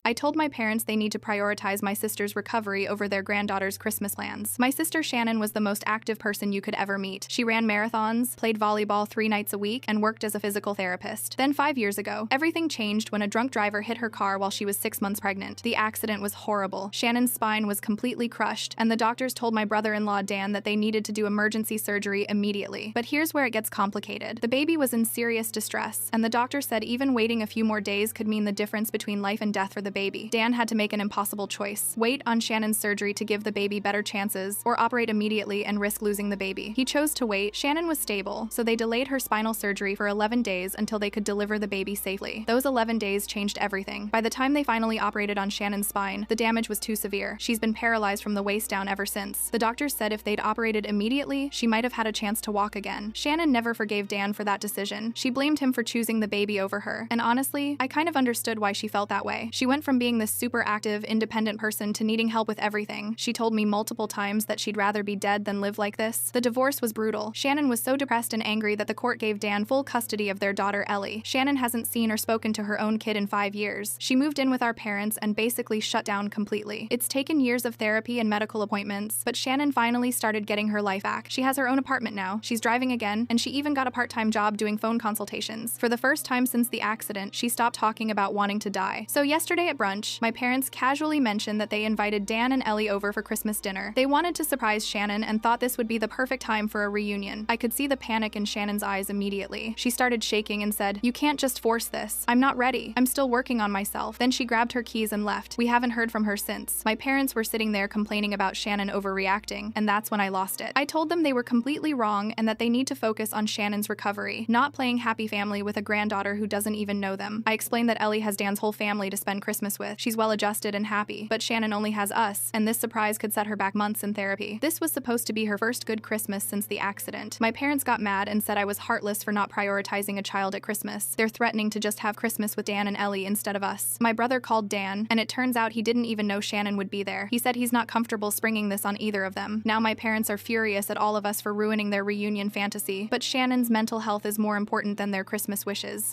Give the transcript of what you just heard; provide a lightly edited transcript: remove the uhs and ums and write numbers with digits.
I told my parents they need to prioritize my sister's recovery over their granddaughter's Christmas plans. My sister Shannon was the most active person you could ever meet. She ran marathons, played volleyball 3 nights a week, and worked as a physical therapist. Then 5 years ago, everything changed when a drunk driver hit her car while she was 6 months pregnant. The accident was horrible. Shannon's spine was completely crushed, and the doctors told my brother-in-law Dan that they needed to do emergency surgery immediately. But here's where it gets complicated. The baby was in serious distress, and the doctor said even waiting a few more days could mean the difference between life and death for the baby. Dan had to make an impossible choice: wait on Shannon's surgery to give the baby better chances, or operate immediately and risk losing the baby. He chose to wait. Shannon was stable, so they delayed her spinal surgery for 11 days until they could deliver the baby safely. Those 11 days changed everything. By the time they finally operated on Shannon's spine, the damage was too severe. She's been paralyzed from the waist down ever since. The doctors said if they'd operated immediately, she might have had a chance to walk again. Shannon never forgave Dan for that decision. She blamed him for choosing the baby over her. And honestly, I kind of understood why she felt that way. She went from being this super active, independent person to needing help with everything. She told me multiple times that she'd rather be dead than live like this. The divorce was brutal. Shannon was so depressed and angry that the court gave Dan full custody of their daughter Ellie. Shannon hasn't seen or spoken to her own kid in 5 years. She moved in with our parents and basically shut down completely. It's taken years of therapy and medical appointments, but Shannon finally started getting her life back. She has her own apartment now, she's driving again, and she even got a part-time job doing phone consultations. For the first time since the accident, she stopped talking about wanting to die. So yesterday at brunch, my parents casually mentioned that they invited Dan and Ellie over for Christmas dinner. They wanted to surprise Shannon and thought this would be the perfect time for a reunion. I could see the panic in Shannon's eyes immediately. She started shaking and said, "You can't just force this. I'm not ready. I'm still working on myself." Then she grabbed her keys and left. We haven't heard from her since. My parents were sitting there complaining about Shannon overreacting, and that's when I lost it. I told them they were completely wrong and that they need to focus on Shannon's recovery, not playing happy family with a granddaughter who doesn't even know them. I explained that Ellie has Dan's whole family to spend Christmas with. She's well adjusted and happy, but Shannon only has us, and this surprise could set her back months in therapy. This was supposed to be her first good Christmas since the accident. My parents got mad and said I was heartless for not prioritizing a child at Christmas. They're threatening to just have Christmas with Dan and Ellie instead of us. My brother called Dan, and it turns out he didn't even know Shannon would be there. He said he's not comfortable springing this on either of them. Now my parents are furious at all of us for ruining their reunion fantasy, but Shannon's mental health is more important than their Christmas wishes.